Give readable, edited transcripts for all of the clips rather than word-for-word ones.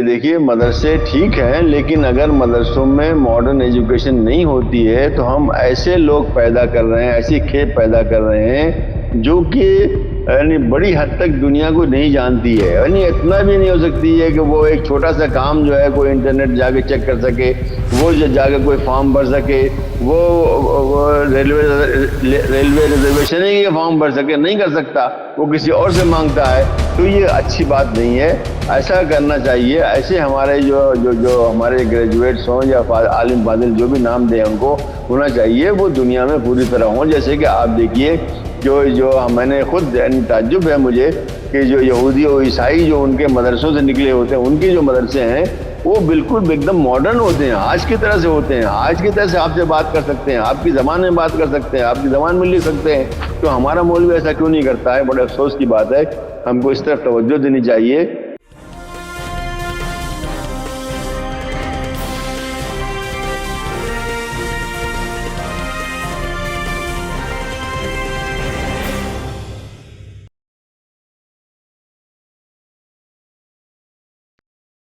کہ دیکھیے مدرسے ٹھیک ہیں، لیکن اگر مدرسوں میں ماڈرن ایجوکیشن نہیں ہوتی ہے تو ہم ایسے لوگ پیدا کر رہے ہیں، ایسی کھیپ پیدا کر رہے ہیں جو کہ یعنی بڑی حد تک دنیا کو نہیں جانتی ہے، یعنی اتنا بھی نہیں ہو سکتی ہے کہ وہ ایک چھوٹا سا کام جو ہے کوئی انٹرنیٹ جا کے چیک کر سکے، وہ جا کے کوئی فارم بھر سکے، وہ ریلوے ریزرویشن ہی فارم بھر سکے، نہیں کر سکتا، وہ کسی اور سے مانگتا ہے، تو یہ اچھی بات نہیں ہے۔ ایسا کرنا چاہیے، ایسے ہمارے جو ہمارے گریجویٹس ہوں یا عالم فاضل جو بھی نام دیں ان کو، ہونا چاہیے وہ دنیا میں پوری طرح ہوں۔ جیسے کہ آپ دیکھیے جو میں نے خود تعجب ہے مجھے کہ جو یہودی اور عیسائی جو ان کے مدرسوں سے نکلے ہوتے ہیں، ان کے جو مدرسے ہیں وہ بالکل ایک دم ماڈرن ہوتے ہیں، آج کی طرح سے ہوتے ہیں، آج کی طرح سے آپ سے بات کر سکتے ہیں، آپ کی زبان میں بات کر سکتے ہیں، آپ کی زبان میں لکھ سکتے ہیں۔ تو ہمارا مولوی ایسا کیوں نہیں کرتا ہے؟ بڑے افسوس کی بات ہے، ہم کو اس طرف توجہ دینی چاہیے۔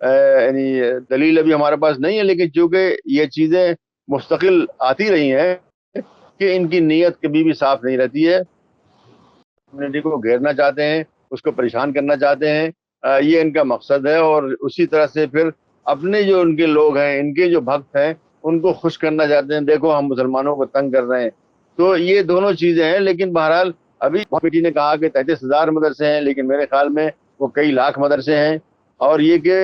یعنی دلیل ابھی ہمارے پاس نہیں ہے، لیکن چونکہ یہ چیزیں مستقل آتی رہی ہیں کہ ان کی نیت کبھی بھی صاف نہیں رہتی ہے، کمیونٹی کو گھیرنا چاہتے ہیں، اس کو پریشان کرنا چاہتے ہیں، یہ ان کا مقصد ہے، اور اسی طرح سے پھر اپنے جو ان کے لوگ ہیں، ان کے جو بھکت ہیں، ان کو خوش کرنا چاہتے ہیں، دیکھو ہم مسلمانوں کو تنگ کر رہے ہیں۔ تو یہ دونوں چیزیں ہیں، لیکن بہرحال ابھی کمیٹی نے کہا کہ 33,000 مدرسے ہیں، لیکن میرے خیال میں وہ کئی لاکھ مدرسے ہیں، اور یہ کہ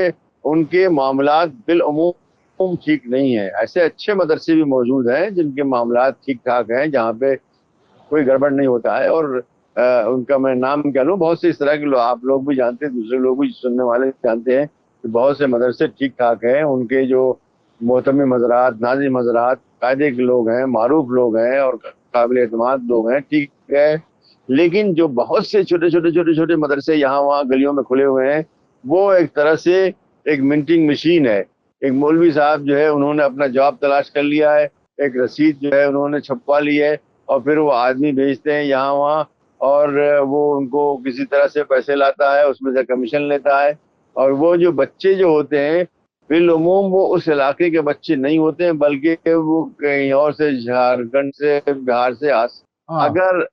ان کے معاملات بالعموم ٹھیک نہیں ہیں۔ ایسے اچھے مدرسے بھی موجود ہیں جن کے معاملات ٹھیک ٹھاک ہیں، جہاں پہ کوئی گڑبڑ نہیں ہوتا ہے، اور ان کا میں نام کہہ لوں، بہت سے اس طرح کے لوگ آپ لوگ بھی جانتے ہیں، دوسرے لوگ بھی سننے والے جانتے ہیں کہ بہت سے مدرسے ٹھیک ٹھاک ہیں، ان کے جو محتمم حضرات، ناظم حضرات قاعدے کے لوگ ہیں، معروف لوگ ہیں اور قابل اعتماد لوگ ہیں، ٹھیک ہے۔ لیکن جو بہت سے چھوٹے چھوٹے مدرسے یہاں وہاں گلیوں میں کھلے ہوئے ہیں، وہ ایک طرح سے ایک منٹنگ مشین ہے۔ ایک مولوی صاحب جو ہے انہوں نے اپنا جاب تلاش کر لیا ہے، ایک رسید جو ہے انہوں نے چھپوا لی ہے، اور پھر وہ آدمی بھیجتے ہیں یہاں وہاں، اور وہ ان کو کسی طرح سے پیسے لاتا ہے، اس میں سے کمیشن لیتا ہے، اور وہ جو بچے جو ہوتے ہیں بالعموم وہ اس علاقے کے بچے نہیں ہوتے ہیں، بلکہ وہ کہیں اور سے، جھارکھنڈ سے، بہار سے ہاں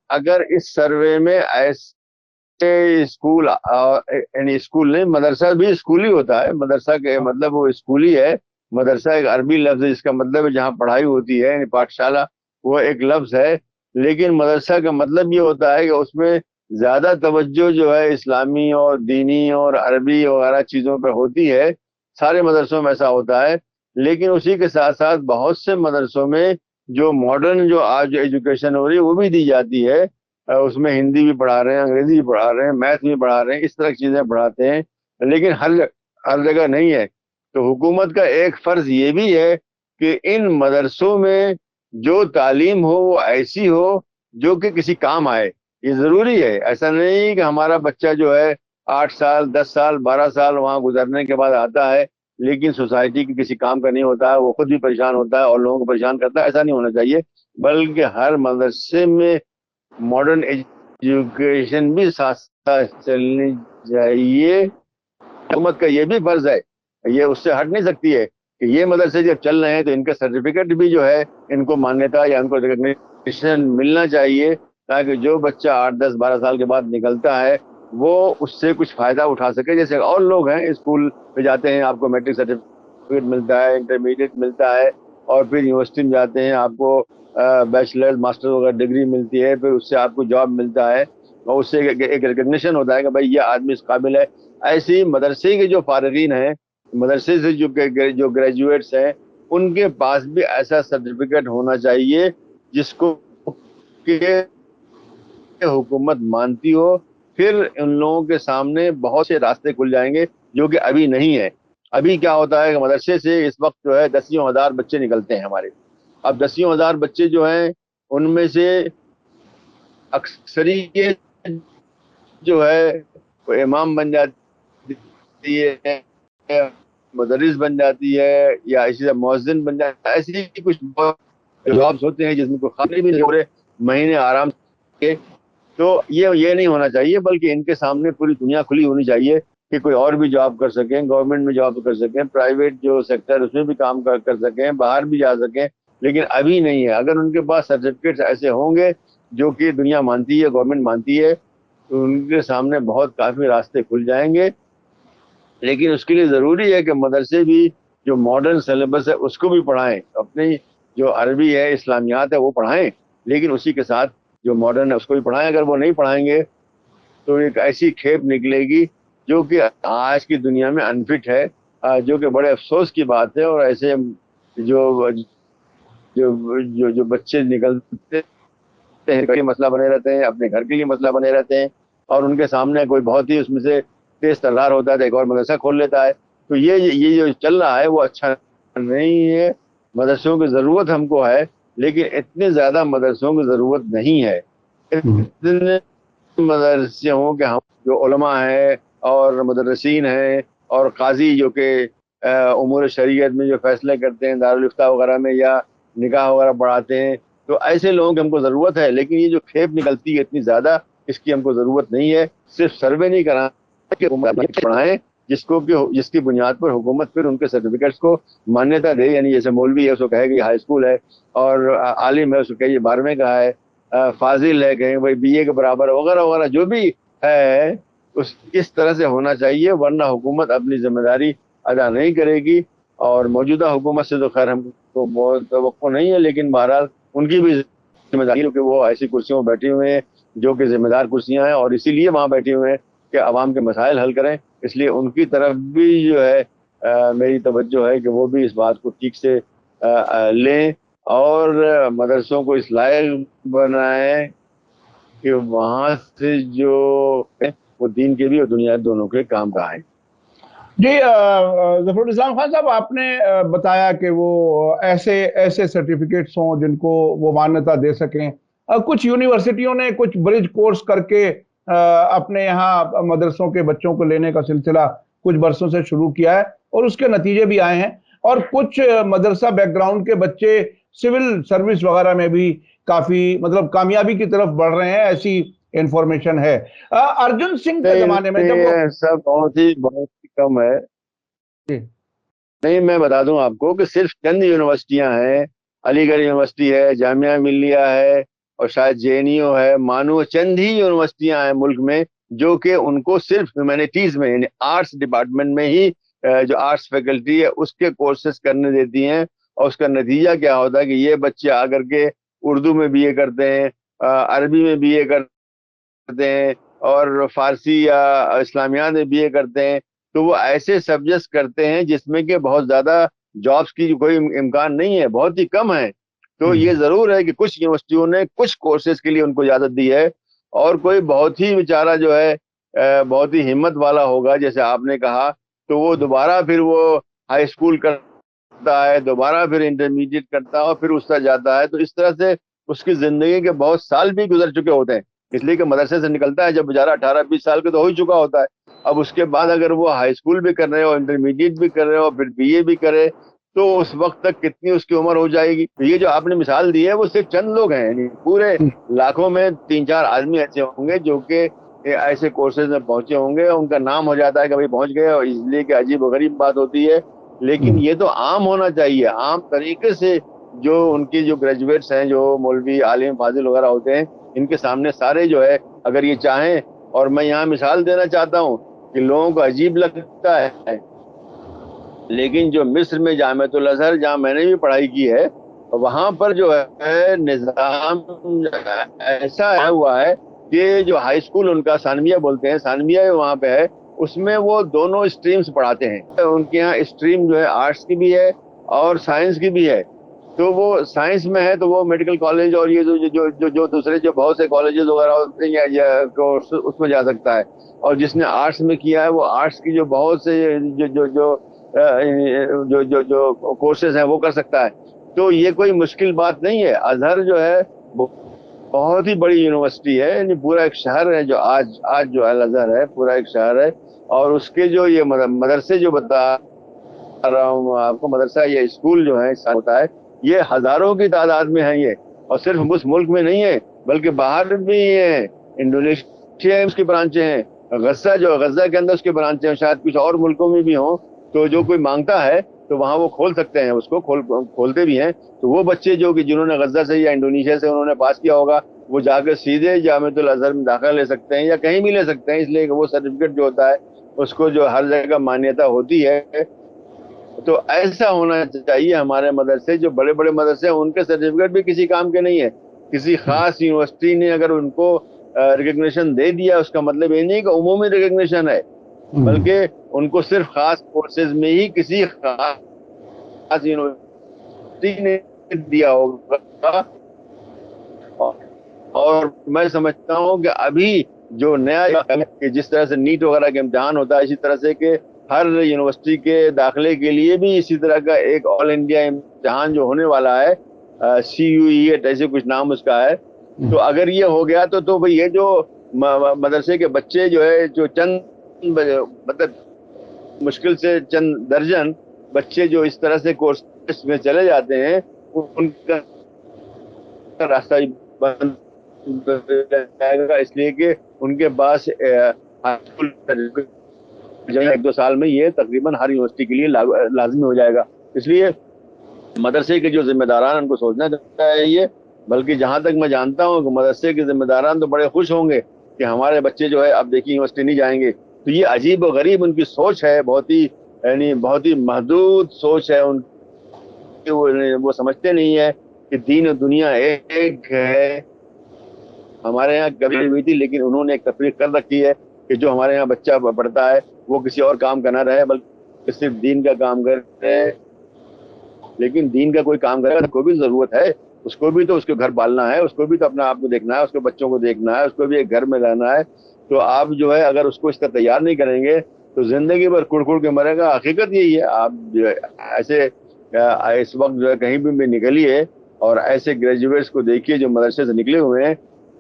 اگر اس سروے میں ایسے اسکول، یعنی اسکول نہیں، مدرسہ بھی اسکول ہی ہوتا ہے، مدرسہ کے مطلب وہ اسکول ہی ہے۔ مدرسہ ایک عربی لفظ ہے جس کا مطلب ہے جہاں پڑھائی ہوتی ہے، یعنی پاٹھشالہ، وہ ایک لفظ ہے، لیکن مدرسہ کا مطلب یہ ہوتا ہے کہ اس میں زیادہ توجہ جو ہے اسلامی اور دینی اور عربی وغیرہ چیزوں پہ ہوتی ہے۔ سارے مدرسوں میں ایسا ہوتا ہے، لیکن اسی کے ساتھ ساتھ بہت سے مدرسوں میں جو ماڈرن جو آج ایجوکیشن ہو رہی ہے وہ بھی دی جاتی ہے، اس میں ہندی بھی پڑھا رہے ہیں، انگریزی بھی پڑھا رہے ہیں، میتھ بھی پڑھا رہے ہیں، اس طرح کی چیزیں پڑھاتے ہیں، لیکن ہر جگہ نہیں ہے۔ تو حکومت کا ایک فرض یہ بھی ہے کہ ان مدرسوں میں جو تعلیم ہو وہ ایسی ہو جو کہ کسی کام آئے۔ یہ ضروری ہے، ایسا نہیں کہ ہمارا بچہ جو ہے 8 سال 10 سال 12 سال وہاں گزرنے کے بعد آتا ہے لیکن سوسائٹی کے کسی کام کا نہیں ہوتا ہے، وہ خود بھی پریشان ہوتا ہے اور لوگوں کو پریشان کرتا ہے۔ ایسا نہیں ہونا چاہیے، بلکہ ہر مدرسے میں ماڈرن ایجوکیشن بھی ساتھ ساتھ چلنی چاہیے۔ حکومت کا یہ بھی فرض ہے، یہ اس سے ہٹ نہیں سکتی ہے کہ یہ مدرسے جب چل رہے ہیں تو ان کا سرٹیفکیٹ بھی جو ہے ان کو مانیتا یا ان کو ریکگنیشن ملنا چاہیے، تاکہ جو بچہ 8 10 12 سال کے بعد نکلتا ہے وہ اس سے کچھ فائدہ اٹھا سکے۔ جیسے اور لوگ ہیں، اسکول پہ جاتے ہیں، آپ کو میٹرک سرٹیفکیٹ ملتا ہے، انٹرمیڈیٹ ملتا ہے، اور پھر یونیورسٹی میں جاتے ہیں، آپ کو بیچلر ماسٹر وغیرہ ڈگری ملتی ہے، پھر اس سے آپ کو جاب ملتا ہے، اور اس سے ایک ریکگنیشن ہوتا ہے کہ بھائی یہ آدمی اس قابل ہے۔ ایسے ہی مدرسے کے جو فارغین ہیں، مدرسے سے جو گریجویٹس ہیں، ان کے پاس بھی ایسا سرٹیفکیٹ ہونا چاہیے جس کو کہ حکومت مانتی ہو۔ پھر ان لوگوں کے سامنے بہت سے راستے کھل جائیں گے جو کہ ابھی نہیں ہے۔ ابھی کیا ہوتا ہے کہ مدرسے سے اس وقت جو ہے 10,000 بچے نکلتے ہیں ہمارے۔ اب 10,000 بچے جو ہیں ان میں سے اکثریت جو ہے وہ امام بن جاتی ہے، مدرس بن جاتی ہے، یا اسی طرح مؤذن بن جاتی ہے۔ ایسی کچھ جابس ہوتے ہیں جس میں کوئی خاطر بھی نہیں، پورے مہینے آرام سے۔ تو یہ نہیں ہونا چاہیے، بلکہ ان کے سامنے پوری دنیا کھلی ہونی چاہیے کہ کوئی اور بھی جاب کر سکیں، گورنمنٹ میں جاب کر سکیں، پرائیویٹ جو سیکٹر اس میں بھی کام کر سکیں، باہر بھی جا سکیں، لیکن ابھی نہیں ہے۔ اگر ان کے پاس سرٹیفکیٹس ایسے ہوں گے جو کہ دنیا مانتی ہے، گورنمنٹ مانتی ہے، تو ان کے سامنے بہت کافی راستے کھل جائیں گے۔ لیکن اس کے لیے ضروری ہے کہ مدرسے بھی جو ماڈرن سلیبس ہے اس کو بھی پڑھائیں، اپنی جو عربی ہے، اسلامیات ہے، وہ پڑھائیں، لیکن اسی کے ساتھ جو ماڈرن ہے اس کو بھی پڑھائیں۔ اگر وہ نہیں پڑھائیں گے تو ایک ایسی کھیپ نکلے گی جو کہ آج کی دنیا میں انفٹ ہے، جو کہ بڑے افسوس کی بات ہے۔ اور ایسے جو جو جو, جو بچے نکلتے ہیں مسئلہ بنے رہتے ہیں، اپنے گھر کے لیے مسئلہ بنے رہتے ہیں، اور ان کے سامنے کوئی بہت ہی اس میں سے تیز ترار ہوتا ہے تو ایک اور مدرسہ کھول لیتا ہے۔ تو یہ جو چل رہا ہے وہ اچھا نہیں ہے۔ مدرسوں کی ضرورت ہم کو ہے، لیکن اتنے زیادہ مدرسوں کی ضرورت نہیں ہے۔ اتنے مدرسے ہوں کہ ہم جو علماء ہیں اور مدرسین ہیں اور قاضی جو کہ امور شریعت میں جو فیصلے کرتے ہیں، دارالافتاء وغیرہ میں یا نکاح وغیرہ پڑھاتے ہیں، تو ایسے لوگوں کی ہم کو ضرورت ہے۔ لیکن یہ جو کھیپ نکلتی ہے اتنی زیادہ، اس کی ہم کو ضرورت نہیں ہے۔ صرف سروے نہیں کرانا کہ پڑھائیں، جس کی بنیاد پر حکومت پھر ان کے سرٹیفکیٹس کو مانیتا دے. یعنی جیسے مولوی ہے اس کو کہے کہ ہائی اسکول ہے, اور عالم ہے اس کو کہے 12ویں کا ہے, فاضل ہے کہیں بھائی BA کے برابر وغیرہ وغیرہ جو بھی ہے اس طرح سے ہونا چاہیے, ورنہ حکومت اپنی ذمہ داری ادا نہیں کرے گی. اور موجودہ حکومت سے تو خیر ہم کو بہت توقع نہیں ہے, لیکن بہرحال ان کی بھی ذمہ داری, کیونکہ وہ ایسی کرسیوں میں بیٹھے ہوئے ہیں جو کہ ذمہ دار کرسیاں ہیں, اور اسی لیے وہاں بیٹھے ہوئے ہیں کہ عوام کے مسائل حل کریں. اس لیے ان کی طرف بھی جو ہے میری توجہ ہے کہ وہ بھی اس بات کو ٹھیک سے لیں اور مدرسوں کو اس لائق بنائیں کہ وہاں سے جو وہ دین کے بھی اور دنیا دونوں کے کام کا ہے. جی ظفر الاسلام خان صاحب, آپ نے بتایا کہ وہ ایسے سرٹیفکیٹس ہوں جن کو وہ مانیتا دے سکیں. کچھ یونیورسٹیوں نے کچھ برج کورس کر کے اپنے یہاں مدرسوں کے بچوں کو لینے کا سلسلہ کچھ برسوں سے شروع کیا ہے, اور اس کے نتیجے بھی آئے ہیں. اور کچھ مدرسہ بیک گراؤنڈ کے بچے سول سروس وغیرہ میں بھی کافی مطلب کامیابی کی طرف بڑھ رہے ہیں, ایسی انفارمیشن ہے. ارجن سنگھ کے زمانے میں جب وہ سب بہت ہی کم ہے. جی نہیں, میں بتا دوں آپ کو کہ صرف چند یونیورسٹیاں ہیں, علی گڑھ یونیورسٹی ہے, جامعہ ملیہ ہے, اور شاید JNU ہے, مانو, چند ہی یونیورسٹیاں ہیں ملک میں جو کہ ان کو صرف ہیومینٹیز میں یعنی آرٹس ڈپارٹمنٹ میں ہی جو آرٹس فیکلٹی ہے اس کے کورسز کرنے دیتی ہیں. اور اس کا نتیجہ کیا ہوتا ہے کہ یہ بچے آ کر کے اردو میں BA کرتے ہیں, عربی میں BA کرتے ہیں, اور فارسی یا اسلامیات میں BA کرتے ہیں. تو وہ ایسے سبجیکٹس کرتے ہیں جس میں کہ بہت زیادہ جابس کی کوئی امکان نہیں ہے, بہت ہی کم ہے. تو یہ ضرور ہے کہ کچھ یونیورسٹیوں نے کچھ کورسز کے لیے ان کو اجازت دی ہے, اور کوئی بہت ہی بیچارہ جو ہے بہت ہی ہمت والا ہوگا جیسے آپ نے کہا, تو وہ دوبارہ پھر وہ ہائی اسکول کرتا ہے, دوبارہ پھر انٹرمیڈیٹ کرتا ہے, اور پھر اس طرح جاتا ہے. تو اس طرح سے اس کی زندگی کے بہت سال بھی گزر چکے ہوتے ہیں, اس لیے کہ مدرسے سے نکلتا ہے جب بیچارہ 18-20 سال کے تو ہو ہی چکا ہوتا ہے. اب اس کے بعد اگر وہ ہائی اسکول بھی کر رہے ہو, انٹرمیڈیٹ بھی کر رہے ہو, پھر BA بھی کرے, تو اس وقت تک کتنی اس کی عمر ہو جائے گی. یہ جو آپ نے مثال دی ہے وہ صرف چند لوگ ہیں, یعنی پورے لاکھوں میں 3-4 آدمی ایسے ہوں گے جو کہ ایسے کورسز میں پہنچے ہوں گے. ان کا نام ہو جاتا ہے کہ بھائی پہنچ گئے, اور اس لیے کہ عجیب و غریب بات ہوتی ہے, لیکن یہ تو عام ہونا چاہیے. عام طریقے سے جو ان کی جو گریجویٹس ہیں, جو مولوی عالم فاضل وغیرہ ہوتے ہیں, ان کے سامنے سارے جو ہے اگر یہ چاہیں, اور میں یہاں مثال دینا چاہتا ہوں کہ لوگوں کو عجیب لگتا ہے, لیکن جو مصر میں جامعۃ الازہر جہاں میں نے بھی پڑھائی کی ہے, وہاں پر جو ہے نظام ایسا ہوا ہے کہ جو ہائی اسکول ان کا ثانویہ بولتے ہیں, ثانویہ وہاں پہ ہے, اس میں وہ دونوں اسٹریمز پڑھاتے ہیں. ان کے یہاں اسٹریم جو ہے آرٹس کی بھی ہے اور سائنس کی بھی ہے. تو وہ سائنس میں ہے تو وہ میڈیکل کالج اور یہ جو دوسرے جو بہت سے کالجز وغیرہ ہوتے ہیں یا اس میں جا سکتا ہے. اور جس نے آرٹس میں کیا ہے وہ آرٹس کی جو بہت سے جو کورسز ہیں وہ کر سکتا ہے. تو یہ کوئی مشکل بات نہیں ہے. ازہر جو ہے بہت ہی بڑی یونیورسٹی ہے, یعنی پورا ایک شہر ہے جو آج جو الازہر ہے پورا ایک شہر ہے. اور اس کے جو یہ مدرسے جو بتا رہا ہوں آپ کو, مدرسہ یا اسکول جو ہے ہوتا ہے, یہ ہزاروں کی تعداد میں ہیں یہ, اور صرف اس ملک میں نہیں ہے بلکہ باہر بھی ہیں. انڈونیشیا اس کی برانچیں ہیں, غزہ کے اندر اس کے برانچیں ہیں, شاید کچھ اور ملکوں میں بھی ہوں. تو جو کوئی مانگتا ہے تو وہاں وہ کھول سکتے ہیں, اس کو کھولتے بھی ہیں. تو وہ بچے جو کہ جنہوں نے غزہ سے یا انڈونیشیا سے انہوں نے پاس کیا ہوگا, وہ جا کے سیدھے جامعۃ الازہر میں داخلہ لے سکتے ہیں یا کہیں بھی لے سکتے ہیں, اس لیے کہ وہ سرٹیفکیٹ جو ہوتا ہے اس کو جو ہر جگہ مانیتا ہوتی ہے. تو ایسا ہونا چاہیے. ہمارے مدرسے جو بڑے بڑے مدرسے ہیں ان کے سرٹیفکیٹ بھی کسی کام کے نہیں ہے. کسی خاص یونیورسٹی نے اگر ان کو ریکگنیشن دے دیا, اس کا مطلب یہ نہیں کہ عمومی ریکگنیشن ہے, بلکہ ان کو صرف خاص کورسز میں ہی کسی خاص یونیورسٹی نے دیا ہوگا. اور میں سمجھتا ہوں کہ ابھی جو نیا کہ جس طرح سے نیٹ وغیرہ کا امتحان ہوتا ہے, اسی طرح سے کہ ہر یونیورسٹی کے داخلے کے لیے بھی اسی طرح کا ایک آل انڈیا امتحان جو ہونے والا ہے, CUET ایسے کچھ نام اس کا ہے. تو اگر یہ ہو گیا تو بھئی یہ جو مدرسے کے بچے جو ہے, جو چند مطلب مشکل سے چند درجن بچے جو اس طرح سے کورس میں چلے جاتے ہیں, ان کا راستہ بند جائے گا, اس لیے کہ ان کے پاس ہائی اسکول جو ہے 1-2 سال میں یہ تقریباً ہر یونیورسٹی کے لیے لازمی ہو جائے گا. اس لیے مدرسے کے جو ذمہ داران ان کو سوچنا چاہیے. بلکہ جہاں تک میں جانتا ہوں کہ مدرسے کے ذمہ داران تو بڑے خوش ہوں گے کہ ہمارے بچے جو ہے اب دیکھیے یونیورسٹی نہیں جائیں گے. تو یہ عجیب و غریب ان کی سوچ ہے, بہت ہی یعنی بہت ہی محدود سوچ ہے ان کی. وہ سمجھتے نہیں ہے کہ دین و دنیا ایک ہے. ہمارے یہاں کبھی نہیں ہوئی تھی, لیکن انہوں نے ایک تفریق کر رکھی ہے کہ جو ہمارے یہاں بچہ پڑھتا ہے وہ کسی اور کام کا نہ رہے بلکہ صرف دین کا کام کرے. لیکن دین کا کوئی کام کرے گا تو کوئی بھی ضرورت ہے, اس کو بھی تو اس کو گھر پالنا ہے, اس کو بھی تو اپنا آپ کو دیکھنا ہے, اس کو بچوں کو دیکھنا ہے, اس کو بھی ایک گھر میں رہنا ہے. تو آپ جو ہے اگر اس کو اس کا تیار نہیں کریں گے تو زندگی بھر کڑ کڑ کے مرے گا. حقیقت یہی ہے. آپ جو ہے ایسے اس وقت جو ہے کہیں بھی نکلیے اور ایسے گریجویٹس کو دیکھیے جو مدرسے سے نکلے ہوئے ہیں,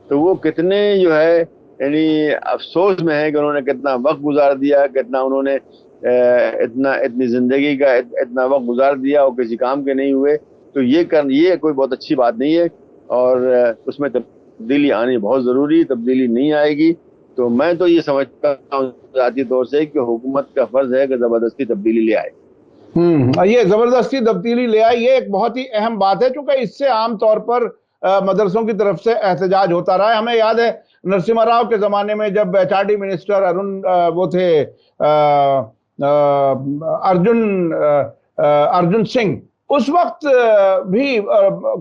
تو وہ کتنے جو ہے یعنی افسوس میں ہے کہ انہوں نے کتنا وقت گزار دیا, کتنا انہوں نے اتنی زندگی کا اتنا وقت گزار دیا اور کسی کام کے نہیں ہوئے. تو یہ کوئی بہت اچھی بات نہیں ہے, اور اس میں تبدیلی آنی بہت ضروری. تبدیلی نہیں آئے گی تو میں تو یہ سمجھتا ہوں ذاتی طور سے کہ حکومت کا فرض ہے کہ زبردستی تبدیلی لے آئے. یہ زبردستی تبدیلی لے آئی, یہ ایک بہت ہی اہم بات ہے, چونکہ اس سے عام طور پر مدرسوں کی طرف سے احتجاج ہوتا رہا ہے. ہمیں یاد ہے نرسمہا راؤ کے زمانے میں جب HRD منسٹر وہ تھے ارجن سنگھ, اس وقت بھی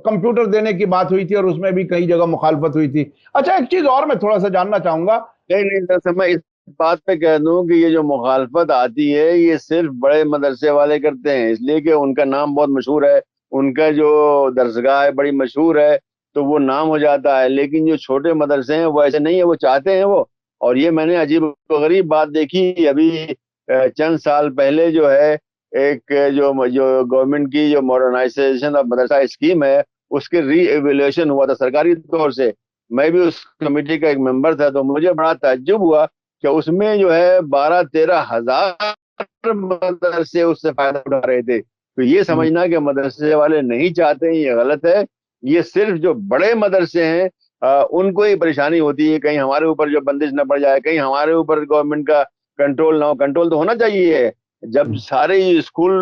کمپیوٹر دینے کی بات ہوئی تھی اور اس میں بھی کئی جگہ مخالفت ہوئی تھی. اچھا ایک چیز اور میں تھوڑا سا جاننا چاہوں گا. نہیں, میں اس بات پہ کہہ دوں کہ یہ جو مخالفت آتی ہے یہ صرف بڑے مدرسے والے کرتے ہیں, اس لیے کہ ان کا نام بہت مشہور ہے, ان کا جو درسگاہ ہے بڑی مشہور ہے, تو وہ نام ہو جاتا ہے. لیکن جو چھوٹے مدرسے ہیں وہ ایسے نہیں ہے, وہ چاہتے ہیں وہ. اور یہ میں نے عجیب و غریب بات دیکھی ابھی چند سال پہلے جو ہے ایک جو گورنمنٹ کی جو ماڈرنائزیشن آف مدرسہ اسکیم ہے اس کے ری ایویلیوشن ہوا تھا سرکاری طور سے. میں بھی اس کمیٹی کا ایک ممبر تھا, تو مجھے بڑا تعجب ہوا کہ اس میں جو ہے 12-13 ہزار مدرسے اس سے فائدہ اٹھا رہے تھے. تو یہ سمجھنا کہ مدرسے والے نہیں چاہتے ہیں یہ غلط ہے. یہ صرف جو بڑے مدرسے ہیں ان کو ہی پریشانی ہوتی ہے, کہیں ہمارے اوپر جو بندش نہ پڑ جائے, کہیں ہمارے اوپر گورنمنٹ کا کنٹرول نہ ہو. کنٹرول تو ہونا چاہیے. جب سارے اسکول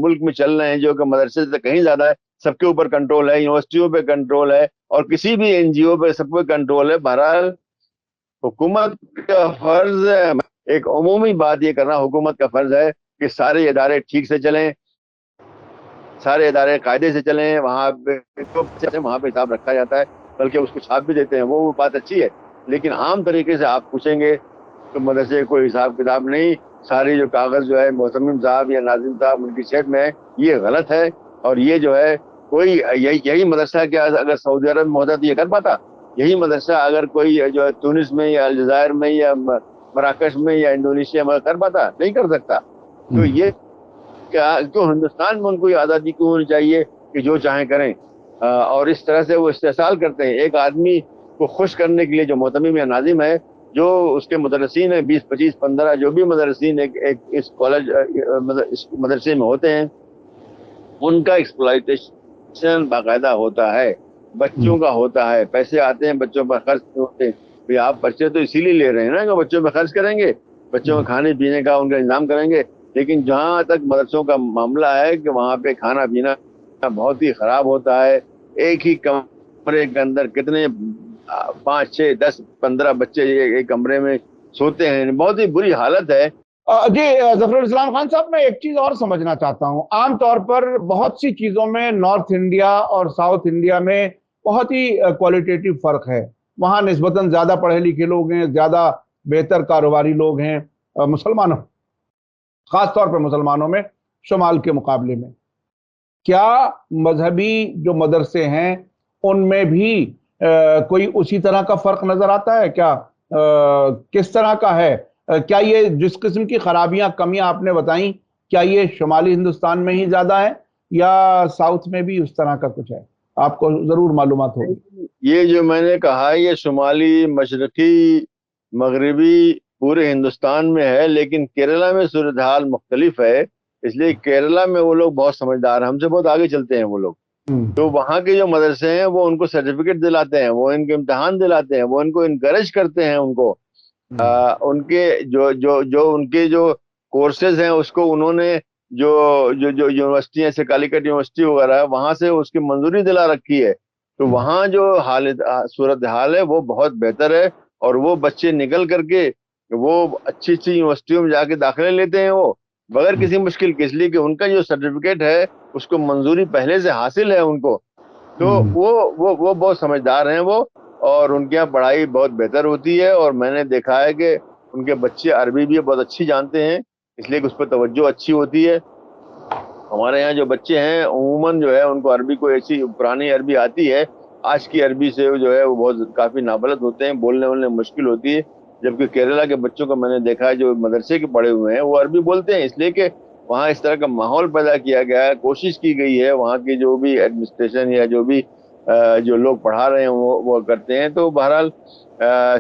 ملک میں چل رہے ہیں جو کہ مدرسے سے کہیں زیادہ ہے, سب کے اوپر کنٹرول ہے, یونیورسٹیوں پہ کنٹرول ہے, اور کسی بھی NGO پہ سب پہ کنٹرول ہے. بہرحال حکومت کا فرض ہے, ایک عمومی بات یہ کرنا, حکومت کا فرض ہے کہ سارے ادارے ٹھیک سے چلیں, سارے ادارے قاعدے سے چلیں, وہاں پہ حساب رکھا جاتا ہے, بلکہ اس کو چھاپ بھی دیتے ہیں, وہ بات اچھی ہے. لیکن عام طریقے سے آپ پوچھیں گے تو مدرسے کوئی حساب کتاب نہیں, ساری جو کاغذ جو ہے محتمم صاحب یا ناظم صاحب ان کی شیٹ میں ہے, یہ غلط ہے. اور یہ جو ہے کوئی یہی مدرسہ کیا اگر سعودی عرب میں ہوتا تو یہ کر پاتا؟ یہی مدرسہ اگر کوئی جو ہے تونس میں یا الجزائر میں یا مراکش میں یا انڈونیشیا میں کر پاتا؟ نہیں کر سکتا. تو یہ کیوں ہندوستان میں ان کو یہ آزادی کیوں ہونی چاہیے کہ جو چاہیں کریں؟ اور اس طرح سے وہ استحصال کرتے ہیں. ایک آدمی کو خوش کرنے کے لیے جو محتمم یا ناظم ہے, جو اس کے مدرسین ہیں 20-25-15 جو بھی مدرسین اس کالج مدرسے میں ہوتے ہیں, ان کا ایکسپلائٹیشن باقاعدہ ہوتا ہے, بچوں کا ہوتا ہے. پیسے آتے ہیں بچوں پر خرچ ہوتے ہیں. آپ بچے تو اسی لیے لے رہے ہیں نا کہ بچوں پہ خرچ کریں گے, بچوں کو کھانے پینے کا ان کا انتظام کریں گے. لیکن جہاں تک مدرسوں کا معاملہ ہے کہ وہاں پہ کھانا پینا بہت ہی خراب ہوتا ہے. ایک ہی کمرے کے اندر کتنے 5-6-10-15 بچے ایک کمرے میں سوتے ہیں, بہت ہی بری حالت ہے. جی ظفر الاسلام خان صاحب, میں ایک چیز اور سمجھنا چاہتا ہوں. عام طور پر بہت سی چیزوں میں نارتھ انڈیا اور ساؤتھ انڈیا میں بہت ہی کوالٹیٹیو فرق ہے. وہاں نسبتاً زیادہ پڑھے لکھے لوگ ہیں, زیادہ بہتر کاروباری لوگ ہیں مسلمانوں, خاص طور پر مسلمانوں میں شمال کے مقابلے میں. کیا مذہبی جو مدرسے ہیں ان میں بھی کوئی اسی طرح کا فرق نظر آتا ہے؟ کیا کس طرح کا ہے؟ کیا یہ جس قسم کی خرابیاں کمیاں آپ نے بتائیں, کیا یہ شمالی ہندوستان میں ہی زیادہ ہے یا ساؤتھ میں بھی اس طرح کا کچھ ہے؟ آپ کو ضرور معلومات ہوگی. یہ جو میں نے کہا یہ شمالی, مشرقی, مغربی پورے ہندوستان میں ہے, لیکن کیرلا میں صورتحال مختلف ہے. اس لیے کیرلا میں وہ لوگ بہت سمجھدار ہیں, ہم سے بہت آگے چلتے ہیں وہ لوگ. تو وہاں کے جو مدرسے ہیں وہ ان کو سرٹیفکیٹ دلاتے ہیں, وہ ان کے امتحان دلاتے ہیں, وہ ان کو انکریج کرتے ہیں, ان کو ان کے جو ان کے جو کورسز ہیں اس کو انہوں نے جو جو جو یونیورسٹی ہیں کالیکٹ یونیورسٹی وغیرہ ہے وہاں سے اس کی منظوری دلا رکھی ہے. تو وہاں جو صورت حال ہے وہ بہت بہتر ہے, اور وہ بچے نکل کر کے وہ اچھی اچھی یونیورسٹیوں میں جا کے داخلے لیتے ہیں وہ بغیر کسی مشکل کے, اس لیے کہ ان کا جو سرٹیفکیٹ ہے اس کو منظوری پہلے سے حاصل ہے ان کو. تو وہ بہت سمجھدار ہیں وہ, اور ان کے یہاں پڑھائی بہت بہتر ہوتی ہے, اور میں نے دیکھا ہے کہ ان کے بچے عربی بھی بہت اچھی جانتے ہیں, اس لیے کہ اس پہ توجہ اچھی ہوتی ہے. ہمارے یہاں جو بچے ہیں عموماً جو ہے ان کو عربی کو ایسی پرانی عربی آتی ہے, آج کی عربی سے جو ہے وہ بہت کافی نابلد ہوتے ہیں, بولنے بولنے مشکل ہوتی ہے. جبکہ کیرلا کے بچوں کو میں نے دیکھا ہے جو مدرسے کے پڑھے ہوئے ہیں وہ عربی بولتے ہیں, اس لیے کہ وہاں اس طرح کا ماحول پیدا کیا گیا ہے, کوشش کی گئی ہے, وہاں کی جو بھی ایڈمنسٹریشن یا جو بھی جو لوگ پڑھا رہے ہیں وہ کرتے ہیں. تو بہرحال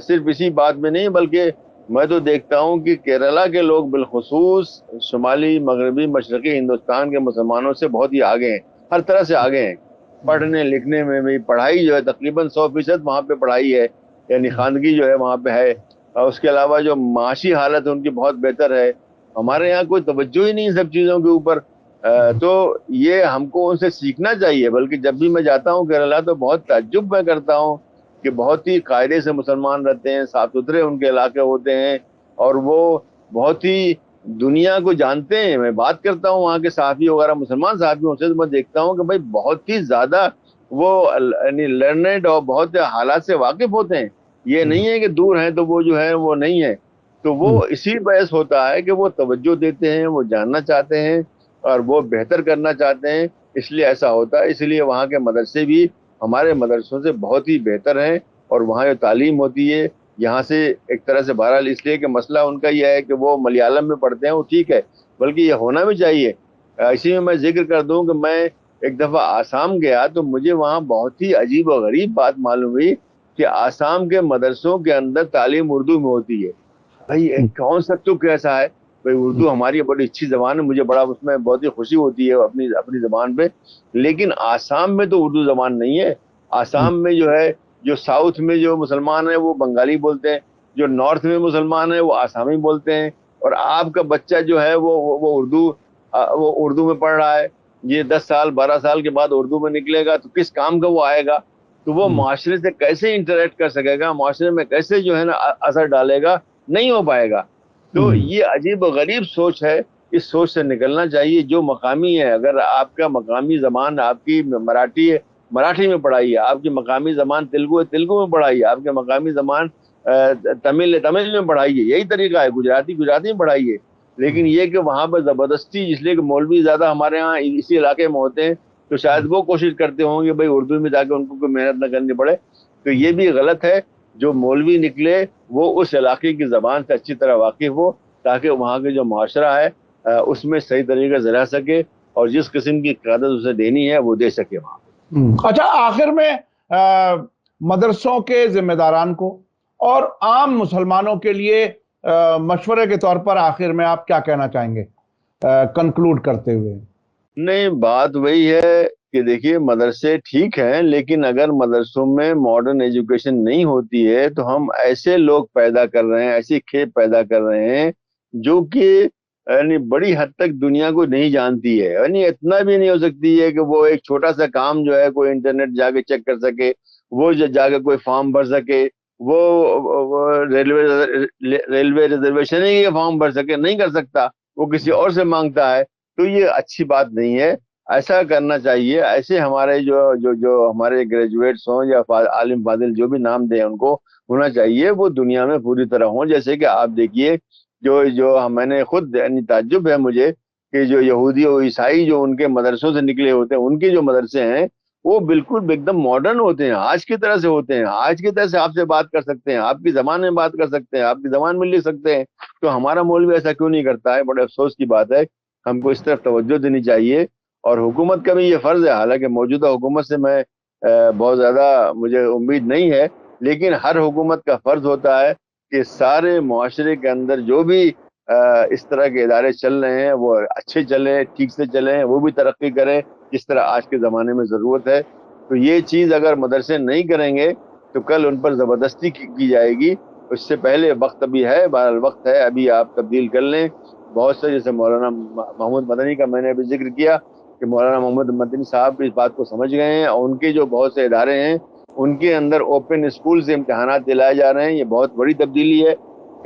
صرف اسی بات میں نہیں, بلکہ میں تو دیکھتا ہوں کہ کیرلا کے لوگ بالخصوص شمالی مغربی مشرقی ہندوستان کے مسلمانوں سے بہت ہی آگے ہیں, ہر طرح سے آگے ہیں. پڑھنے لکھنے میں بھی پڑھائی جو ہے تقریباً 100% وہاں پہ پڑھائی ہے, یعنی خواندگی جو ہے وہاں پہ ہے. اور اس کے علاوہ جو معاشی حالت ان کی بہت بہتر ہے. ہمارے یہاں کوئی توجہ ہی نہیں سب چیزوں کے اوپر. تو یہ ہم کو ان سے سیکھنا چاہیے. بلکہ جب بھی میں جاتا ہوں کیرلا تو بہت تعجب میں کرتا ہوں کہ بہت ہی قاعدے سے مسلمان رہتے ہیں, صاف ستھرے ان کے علاقے ہوتے ہیں, اور وہ بہت ہی دنیا کو جانتے ہیں. میں بات کرتا ہوں وہاں کے صحافی وغیرہ مسلمان صحافیوں سے, تو میں دیکھتا ہوں کہ بھائی بہت ہی زیادہ وہ یعنی لرنڈ اور بہت حالات سے واقف ہوتے ہیں. یہ نہیں ہے کہ دور ہیں تو وہ جو ہے وہ نہیں ہے. تو وہ اسی باعث ہوتا ہے کہ وہ توجہ دیتے ہیں, وہ جاننا چاہتے ہیں, اور وہ بہتر کرنا چاہتے ہیں, اس لیے ایسا ہوتا ہے. اس لیے وہاں کے مدرسے بھی ہمارے مدرسوں سے بہت ہی بہتر ہیں, اور وہاں جو تعلیم ہوتی ہے یہاں سے ایک طرح سے بہرحال, اس لیے کہ مسئلہ ان کا یہ ہے کہ وہ ملیالم میں پڑھتے ہیں, وہ ٹھیک ہے, بلکہ یہ ہونا بھی چاہیے. اسی میں ذکر کر دوں کہ میں ایک دفعہ آسام گیا تو مجھے وہاں بہت ہی عجیب و غریب بات معلوم ہوئی کہ آسام کے مدرسوں کے اندر تعلیم اردو میں ہوتی ہے. بھائی کون سا تک ایسا ہے؟ بھائی اردو ہماری بڑی اچھی زبان ہے, مجھے بڑا اس میں بہت ہی خوشی ہوتی ہے اپنی زبان پہ, لیکن آسام میں تو اردو زبان نہیں ہے. آسام میں جو ہے جو ساؤتھ میں جو مسلمان ہیں وہ بنگالی بولتے ہیں, جو نارتھ میں مسلمان ہیں وہ آسامی بولتے ہیں, اور آپ کا بچہ جو ہے وہ اردو میں پڑھ رہا ہے. یہ 10 سال 12 سال کے بعد اردو میں نکلے گا تو کس کام کا وہ آئے گا؟ تو وہ معاشرے سے کیسے انٹریکٹ کر سکے گا, معاشرے میں کیسے جو ہے نا اثر ڈالے گا؟ نہیں ہو پائے گا. تو یہ عجیب و غریب سوچ ہے, اس سوچ سے نکلنا چاہیے. جو مقامی ہے, اگر آپ کا مقامی زبان آپ کی مراٹھی ہے مراٹھی میں پڑھائیے, آپ کی مقامی زبان تلگو ہے تلگو میں پڑھائیے, آپ کے مقامی زبان تمل ہے تمل میں پڑھائیے. یہی طریقہ ہے. گجراتی میں پڑھائیے. لیکن یہ کہ وہاں پہ زبردستی, اس لیے کہ مولوی زیادہ ہمارے ہاں اسی علاقے میں ہوتے ہیں, تو شاید وہ کوشش کرتے ہوں گے بھائی اردو میں جا کے ان کو کوئی محنت نہ کرنی پڑے. تو یہ بھی غلط ہے. جو مولوی نکلے وہ اس علاقے کی زبان سے اچھی طرح واقف ہو, تاکہ وہاں کے جو معاشرہ ہے اس میں صحیح طریقے سے رہ سکے, اور جس قسم کی قیادت اسے دینی ہے وہ دے سکے وہاں. اچھا, آخر میں مدرسوں کے ذمہ داران کو اور عام مسلمانوں کے لیے مشورے کے طور پر آخر میں آپ کیا کہنا چاہیں گے کنکلوڈ کرتے ہوئے؟ نہیں, بات وہی ہے کہ دیکھیے مدرسے ٹھیک ہیں, لیکن اگر مدرسوں میں ماڈرن ایجوکیشن نہیں ہوتی ہے تو ہم ایسے لوگ پیدا کر رہے ہیں, ایسی کھیپ پیدا کر رہے ہیں جو کہ یعنی بڑی حد تک دنیا کو نہیں جانتی ہے. یعنی اتنا بھی نہیں ہو سکتی ہے کہ وہ ایک چھوٹا سا کام جو ہے کوئی انٹرنیٹ جا کے چیک کر سکے, وہ جا کے کوئی فارم بھر سکے, وہ ریلوے ریزرویشن ہی فارم بھر سکے, نہیں کر سکتا, وہ کسی اور سے مانگتا ہے. تو یہ اچھی بات نہیں ہے. ایسا کرنا چاہیے. ایسے ہمارے جو ہمارے گریجویٹس ہوں یا عالم فاضل جو بھی نام دیں ان کو, ہونا چاہیے وہ دنیا میں پوری طرح ہوں. جیسے کہ آپ دیکھیے جو میں نے خود یعنی تعجب ہے مجھے کہ جو یہودی اور عیسائی جو ان کے مدرسوں سے نکلے ہوتے ہیں, ان کے جو مدرسے ہیں وہ بالکل ایک دم ماڈرن ہوتے ہیں, آج کی طرح سے ہوتے ہیں, آج کی طرح سے آپ سے بات کر سکتے ہیں, آپ کی زبان میں بات کر سکتے ہیں, آپ کی زبان میں لکھ سکتے ہیں. تو ہمارا مولوی ایسا کیوں نہیں کرتا ہے؟ بڑے افسوس کی بات ہے. ہم کو اس طرف توجہ دینی چاہیے, اور حکومت کا بھی یہ فرض ہے. حالانکہ موجودہ حکومت سے میں بہت زیادہ مجھے امید نہیں ہے, لیکن ہر حکومت کا فرض ہوتا ہے کہ سارے معاشرے کے اندر جو بھی اس طرح کے ادارے چل رہے ہیں وہ اچھے چلیں, ٹھیک سے چلیں, وہ بھی ترقی کریں جس طرح آج کے زمانے میں ضرورت ہے. تو یہ چیز اگر مدرسے نہیں کریں گے تو کل ان پر زبردستی کی جائے گی. اس سے پہلے وقت ابھی ہے, بہرحال وقت ہے, ابھی آپ تبدیل کر لیں. بہت سے جیسے مولانا محمود مدنی کا میں نے ابھی ذکر کیا کہ مولانا محمود مدنی صاحب اس بات کو سمجھ گئے ہیں، اور ان کے جو بہت سے ادارے ہیں ان کے اندر اوپن اسکول سے امتحانات دلائے جا رہے ہیں. یہ بہت بڑی تبدیلی ہے،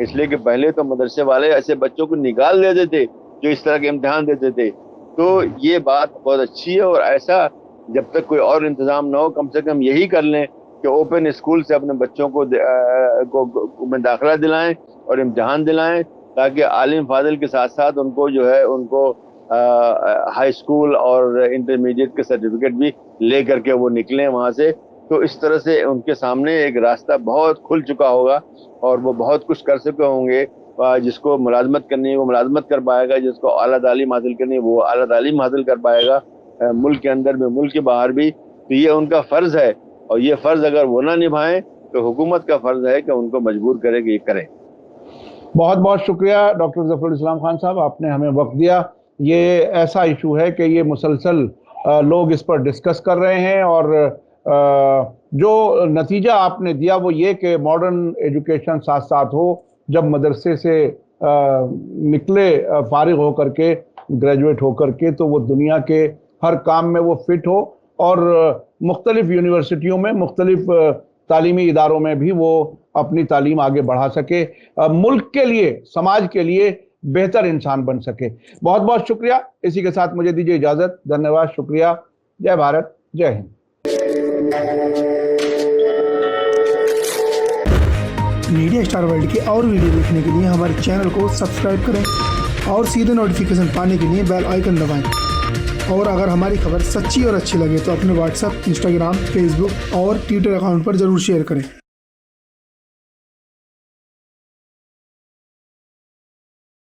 اس لیے کہ پہلے تو مدرسے والے ایسے بچوں کو نکال دیتے تھے جو اس طرح کے امتحان دیتے تھے. تو یہ بات بہت اچھی ہے، اور ایسا جب تک کوئی اور انتظام نہ ہو کم سے کم یہی کر لیں کہ اوپن اسکول سے اپنے بچوں کو میں داخلہ دلائیں اور امتحان دلائیں، تاکہ عالم فاضل کے ساتھ ساتھ ان کو جو ہے ان کو ہائی اسکول اور انٹرمیڈیٹ کے سرٹیفکیٹ بھی لے کر کے وہ نکلیں وہاں سے. تو اس طرح سے ان کے سامنے ایک راستہ بہت کھل چکا ہوگا، اور وہ بہت کچھ کر سکے ہوں گے. جس کو ملازمت کرنی ہے وہ ملازمت کر پائے گا، جس کو اعلیٰ تعلیم حاصل کرنی ہے وہ اعلیٰ تعلیم حاصل کر پائے گا، ملک کے اندر بھی ملک کے باہر بھی. تو یہ ان کا فرض ہے، اور یہ فرض اگر وہ نہ نبھائیں تو حکومت کا فرض ہے کہ ان کو مجبور کرے کہ یہ کریں. بہت بہت شکریہ ڈاکٹر ظفر الاسلام خان صاحب، آپ نے ہمیں وقت دیا. یہ ایسا ایشو ہے کہ یہ مسلسل لوگ اس پر ڈسکس کر رہے ہیں، اور جو نتیجہ آپ نے دیا وہ یہ کہ ماڈرن ایجوکیشن ساتھ ساتھ ہو. جب مدرسے سے نکلے فارغ ہو کر کے، گریجویٹ ہو کر کے، تو وہ دنیا کے ہر کام میں وہ فٹ ہو، اور مختلف یونیورسٹیوں میں، مختلف تعلیمی اداروں میں بھی وہ اپنی تعلیم آگے بڑھا سکے، ملک کے لیے، سماج کے لیے بہتر انسان بن سکے. بہت بہت شکریہ. اسی کے ساتھ مجھے دیجیے اجازت. دھنیہ واد، شکریہ. جے بھارت، جے ہند. میڈیا اسٹار ورلڈ کے اور ویڈیو دیکھنے کے لیے ہمارے چینل کو سبسکرائب کریں اور سیدھے نوٹیفیکیشن پانے کے لیے بیل آئیکن دبائیں. اور اگر ہماری خبر سچی اور اچھی لگے تو اپنے واٹس ایپ، انسٹاگرام، فیس بک اور ٹویٹر اکاؤنٹ پر ضرور شیئر کریں.